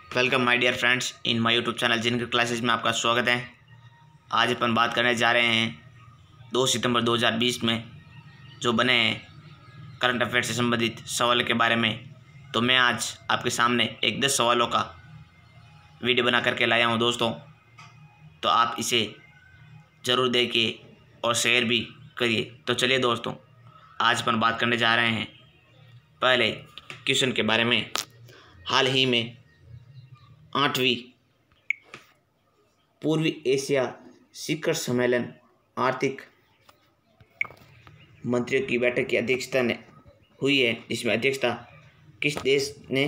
Welcome my dear friends in my YouTube channel जिनके classes में आपका स्वागत है। आज अपन बात करने जा रहे हैं 2 सितंबर 2020 में जो बने हैं करंट अफेयर से संबंधित सवाल के बारे में। तो मैं आज आपके सामने एक 10 सवालों का वीडियो बना करके लाया हूं दोस्तों। तो आप इसे ज़रूर देखिए और शेयर भी करिए। तो चलिए दोस्तों, आज अपन बात करने जा रहे हैं पहले क्वेश्चन के बारे में। हाल ही में 8वीं पूर्वी एशिया शिखर सम्मेलन आर्थिक मंत्रियों की बैठक की अध्यक्षता ने हुई है, जिसमें अध्यक्षता किस देश ने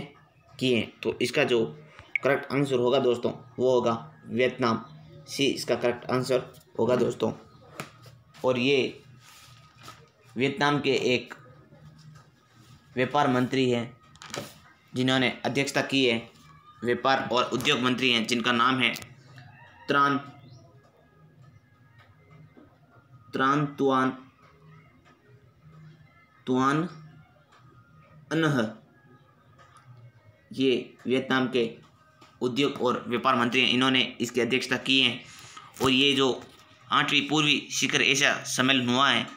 की है। तो इसका जो करेक्ट आंसर होगा दोस्तों वो होगा वियतनाम। सी इसका करेक्ट आंसर होगा दोस्तों। और ये वियतनाम के एक व्यापार मंत्री हैं जिन्होंने अध्यक्षता की है। व्यापार और उद्योग मंत्री हैं जिनका नाम है त्रान तुआन अनह। ये वियतनाम के उद्योग और व्यापार मंत्री हैं, इन्होंने इसकी अध्यक्षता की है। और ये जो 8वीं पूर्वी शिखर एशिया सम्मेलन हुआ है,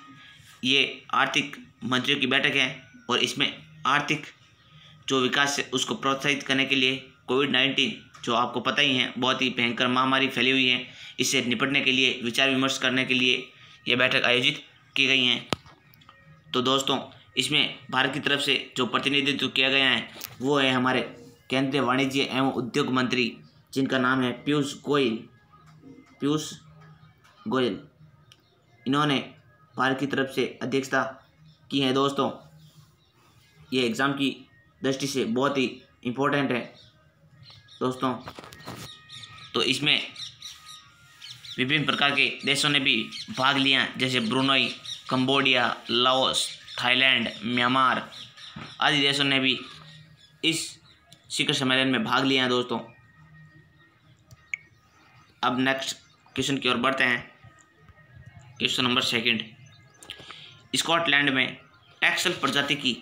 ये आर्थिक मंत्रियों की बैठक है और इसमें आर्थिक जो विकास है उसको प्रोत्साहित करने के लिए कोविड-19 जो आपको पता ही है बहुत ही भयंकर महामारी फैली हुई है, इससे निपटने के लिए विचार विमर्श करने के लिए ये बैठक आयोजित की गई हैं। तो दोस्तों, इसमें भारत की तरफ से जो प्रतिनिधित्व किया गया है वो है हमारे केंद्रीय वाणिज्य एवं उद्योग मंत्री जिनका नाम है पीयूष गोयल। इन्होंने भारत की तरफ से अध्यक्षता की है दोस्तों। ये एग्ज़ाम की दृष्टि से बहुत ही इम्पोर्टेंट है दोस्तों। तो इसमें विभिन्न प्रकार के देशों ने भी भाग लिया, जैसे Brunei, Cambodia, Laos, Thailand, Myanmar आदि देशों ने भी इस शिखर सम्मेलन में भाग लिया दोस्तों। अब नेक्स्ट क्वेश्चन की ओर बढ़ते हैं। Question number 2। स्कॉटलैंड में टैक्सल प्रजाति की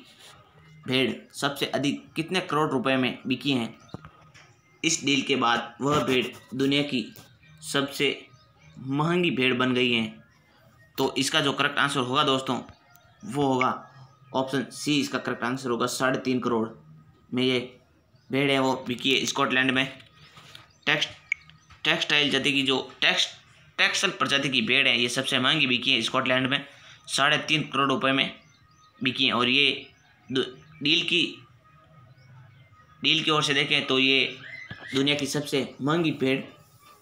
भेड़ सबसे अधिक कितने करोड़ रुपए में बिकी हैं? इस डील के बाद वह भेड़ दुनिया की सबसे महंगी भेड़ बन गई है। तो इसका जो करेक्ट आंसर होगा दोस्तों वो होगा ऑप्शन सी। इसका करेक्ट आंसर होगा 3.5 करोड़ में ये भेड़ है वो बिकी है स्कॉटलैंड में। टेक्सटाइल जाति की जो टैक्सल प्रजाति की भेड़ है ये सबसे महंगी बिकी है स्कॉटलैंड में, 3.5 करोड़ रुपए में बिकी है। और ये डील की ओर से देखें तो ये दुनिया की सबसे महंगी भेड़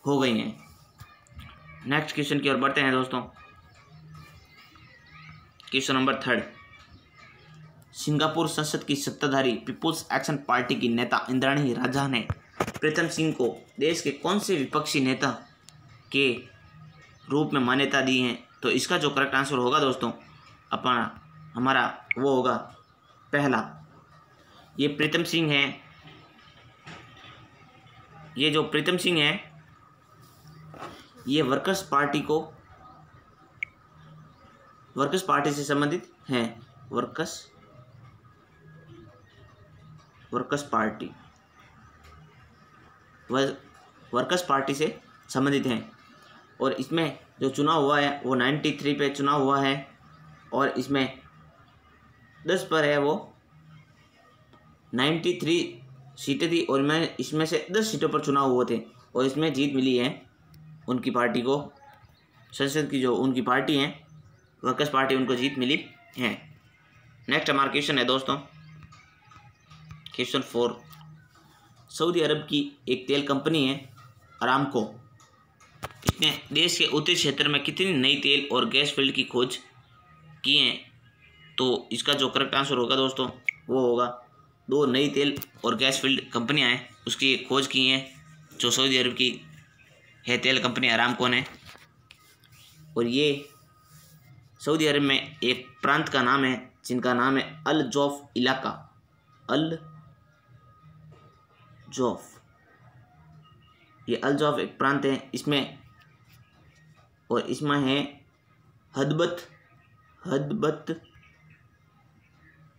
हो गई हैं। नेक्स्ट क्वेश्चन की ओर बढ़ते हैं दोस्तों। Question number 3। सिंगापुर संसद की सत्ताधारी पीपुल्स एक्शन पार्टी की नेता इंद्राणी राजा ने प्रीतम सिंह को देश के कौन से विपक्षी नेता के रूप में मान्यता दी है? तो इसका जो करेक्ट आंसर होगा दोस्तों हमारा वो होगा पहला। ये प्रीतम सिंह है। ये जो प्रीतम सिंह है ये वर्कर्स पार्टी से संबंधित हैं। वर्कर्स पार्टी से संबंधित हैं। और इसमें जो चुनाव हुआ है वो 93 पे चुनाव हुआ है और इसमें 10 पर है वो 93 सीटें थी और मैं इसमें से 10 सीटों पर चुनाव हुए थे और इसमें जीत मिली है उनकी पार्टी को। संसद की जो उनकी पार्टी है वर्कर्स पार्टी, उनको जीत मिली है। नेक्स्ट हमारा क्वेश्चन है दोस्तों क्वेश्चन 4। सऊदी अरब की एक तेल कंपनी है अरामको, इसने देश के उत्तरी क्षेत्र में कितनी नई तेल और गैस फील्ड की खोज की हैं? तो इसका जो करेक्ट आंसर होगा दोस्तों वो होगा 2 नई तेल और गैस फील्ड कंपनियां हैं उसकी खोज की हैं जो सऊदी अरब की है तेल कंपनी अरामको ने। और ये सऊदी अरब में एक प्रांत का नाम है जिनका नाम है अल जौफ इलाका। ये अल जौफ एक प्रांत है इसमें है हदबत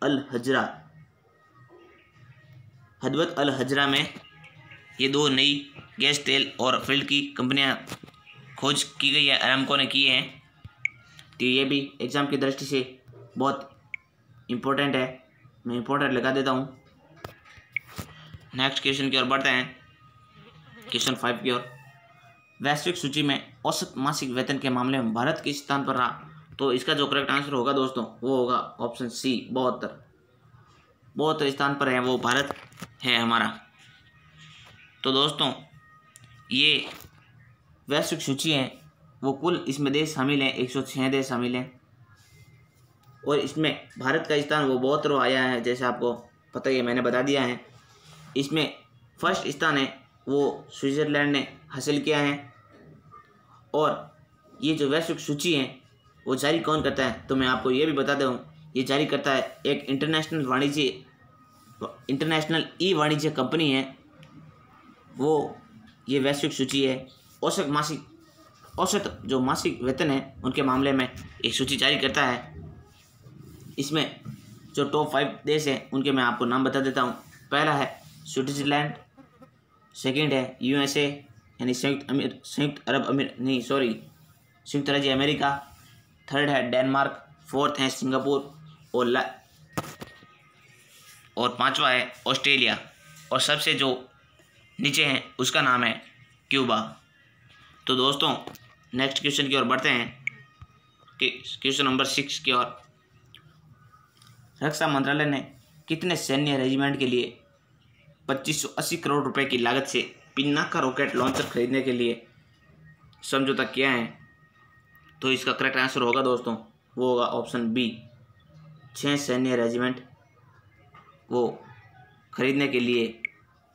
अल हजरा में ये 2 नई गैस, तेल और फील्ड की कंपनियां खोज की गई है, अरामको ने की हैं। तो ये भी एग्ज़ाम की दृष्टि से बहुत इम्पोर्टेंट है, मैं इम्पोर्टेंट लगा देता हूँ। नेक्स्ट क्वेश्चन की ओर बढ़ते हैं, क्वेश्चन 5 की ओर। वैश्विक सूची में औसत मासिक वेतन के मामले में भारत किस स्थान पर रहा? तो इसका जो करेक्ट आंसर होगा दोस्तों वो होगा ऑप्शन सी, 72 स्थान पर है वो भारत है हमारा। तो दोस्तों ये वैश्विक सूची है, वो कुल इसमें देश शामिल हैं, 106 देश शामिल हैं, और इसमें भारत का स्थान वो 72वां आया है, जैसे आपको पता ही है, मैंने बता दिया है। इसमें फर्स्ट स्थान है वो स्विट्ज़रलैंड ने हासिल किया है। और ये जो वैश्विक सूची है वो जारी कौन करता है, तो मैं आपको ये भी बता दूं, ये जारी करता है एक इंटरनेशनल ई वाणिज्य कंपनी है, वो ये वैश्विक सूची है। औसत जो मासिक वेतन है उनके मामले में एक सूची जारी करता है। इसमें जो टॉप 5 देश हैं उनके मैं आपको नाम बता देता हूँ। पहला है स्विट्ज़रलैंड, सेकंड है USA यानी संयुक्त राज्य अमेरिका, थर्ड है डेनमार्क, फोर्थ है सिंगापुर और पांचवा है ऑस्ट्रेलिया, और सबसे जो नीचे है उसका नाम है क्यूबा। तो दोस्तों नेक्स्ट क्वेश्चन की ओर बढ़ते हैं, क्वेश्चन नंबर 6 की ओर। रक्षा मंत्रालय ने कितने सैन्य रेजिमेंट के लिए 2580 करोड़ रुपए की लागत से पिनाका रॉकेट लॉन्चर खरीदने के लिए समझौता किया है? तो इसका करेक्ट आंसर होगा दोस्तों वो होगा ऑप्शन बी, 6 सैन्य रेजिमेंट वो खरीदने के लिए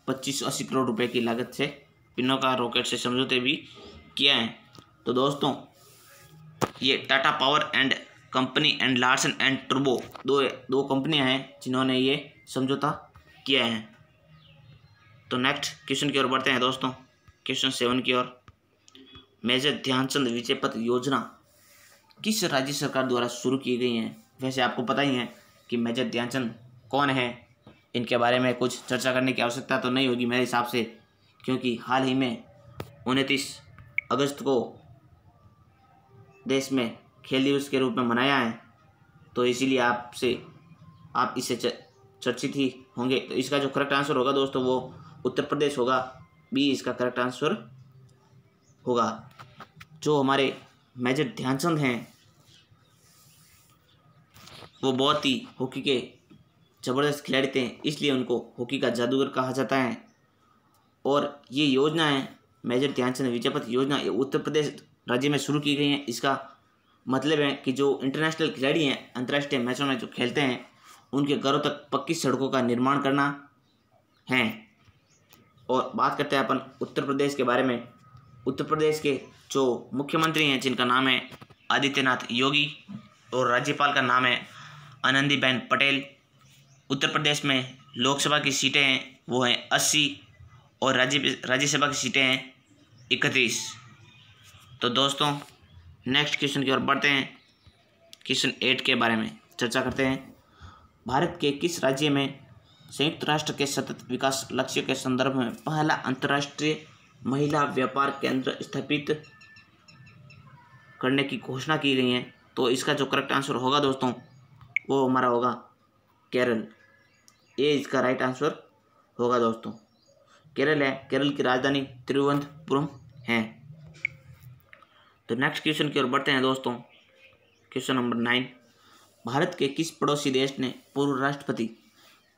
2580 करोड़ रुपए की लागत से पिनाका रॉकेट से समझौते भी किया है। तो दोस्तों ये Tata power and company and Larsen and turbo दो कंपनियां हैं जिन्होंने ये समझौता किया है। तो नेक्स्ट क्वेश्चन की ओर बढ़ते हैं दोस्तों, क्वेश्चन 7 की ओर। मेजर ध्यानचंद विजय पथ योजना किस राज्य सरकार द्वारा शुरू की गई है? वैसे आपको पता ही है कि मेजर ध्यानचंद कौन है, इनके बारे में कुछ चर्चा करने की आवश्यकता तो नहीं होगी मेरे हिसाब से, क्योंकि हाल ही में 29 अगस्त को देश में खेल दिवस के रूप में मनाया है, तो इसीलिए आप इससे चर्चित ही होंगे। तो इसका जो करेक्ट आंसर होगा दोस्तों वो उत्तर प्रदेश होगा, बी इसका करेक्ट आंसर होगा। जो हमारे मेजर ध्यानचंद हैं वो बहुत ही हॉकी के ज़बरदस्त खिलाड़ी थे, इसलिए उनको हॉकी का जादूगर कहा जाता है। और ये योजना है मेजर ध्यानचंद विजय पथ योजना, ये उत्तर प्रदेश राज्य में शुरू की गई है। इसका मतलब है कि जो इंटरनेशनल खिलाड़ी हैं, अंतर्राष्ट्रीय मैचों में जो खेलते हैं, उनके घरों तक पक्की सड़कों का निर्माण करना है। और बात करते हैं अपन उत्तर प्रदेश के बारे में। उत्तर प्रदेश के जो मुख्यमंत्री हैं जिनका नाम है आदित्यनाथ योगी और राज्यपाल का नाम है आनंदीबेन पटेल। उत्तर प्रदेश में लोकसभा की सीटें हैं वो हैं 80 और राज्यसभा की सीटें हैं 31। तो दोस्तों नेक्स्ट क्वेश्चन की ओर बढ़ते हैं, क्वेश्चन 8 के बारे में चर्चा करते हैं। भारत के किस राज्य में संयुक्त राष्ट्र के सतत विकास लक्ष्य के संदर्भ में पहला अंतर्राष्ट्रीय महिला व्यापार केंद्र स्थापित करने की घोषणा की गई है? तो इसका जो करेक्ट आंसर होगा दोस्तों वो हमारा होगा केरल, ये इसका राइट आंसर होगा दोस्तों। केरल है, केरल की राजधानी तिरुवनंतपुरम है। तो नेक्स्ट क्वेश्चन की ओर बढ़ते हैं दोस्तों, क्वेश्चन नंबर 9। भारत के किस पड़ोसी देश ने पूर्व राष्ट्रपति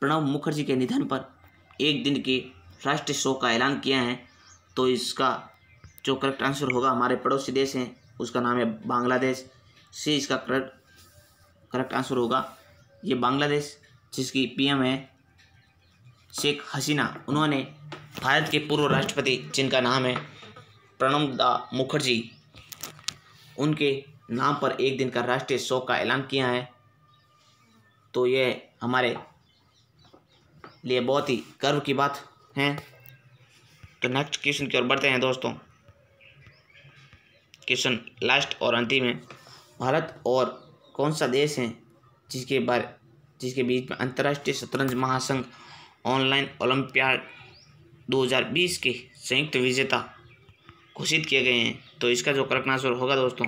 प्रणब मुखर्जी के निधन पर एक दिन के राष्ट्रीय शोक का ऐलान किया है? तो इसका जो करेक्ट आंसर होगा, हमारे पड़ोसी देश हैं उसका नाम है बांग्लादेश, सी इसका करेक्ट आंसर होगा। ये बांग्लादेश जिसकी PM है शेख हसीना, उन्होंने भारत के पूर्व राष्ट्रपति जिनका नाम है प्रणब मुखर्जी, उनके नाम पर एक दिन का राष्ट्रीय शोक का ऐलान किया है। तो ये हमारे लिए बहुत ही गर्व की बात है। तो नेक्स्ट क्वेश्चन की ओर बढ़ते हैं दोस्तों, क्वेश्चन लास्ट और अंतिम है। भारत और कौन सा देश है जिसके बीच में अंतर्राष्ट्रीय शतरंज महासंघ ऑनलाइन ओलंपियाड 2020 के संयुक्त विजेता घोषित किए गए हैं। तो इसका जो करेक्ट आंसर होगा दोस्तों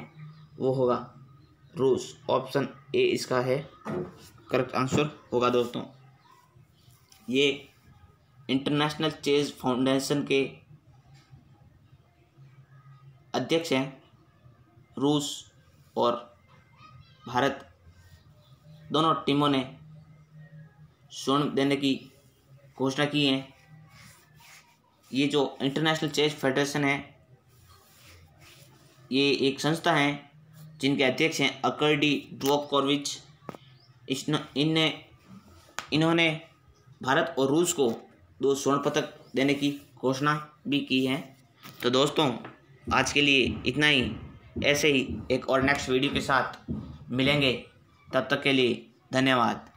वो होगा रूस। ऑप्शन ए इसका है करेक्ट आंसर होगा दोस्तों। ये इंटरनेशनल चेस फाउंडेशन के अध्यक्ष हैं। रूस और भारत दोनों टीमों ने स्वर्ण देने की घोषणा की है। ये जो इंटरनेशनल चेस फेडरेशन है ये एक संस्था है जिनके अध्यक्ष हैं अर्कडी ड्वोकोविच। इन्होंने भारत और रूस को 2 स्वर्ण पदक देने की घोषणा भी की है। तो दोस्तों आज के लिए इतना ही। ऐसे ही एक और नेक्स्ट वीडियो के साथ मिलेंगे, तब तक के लिए धन्यवाद।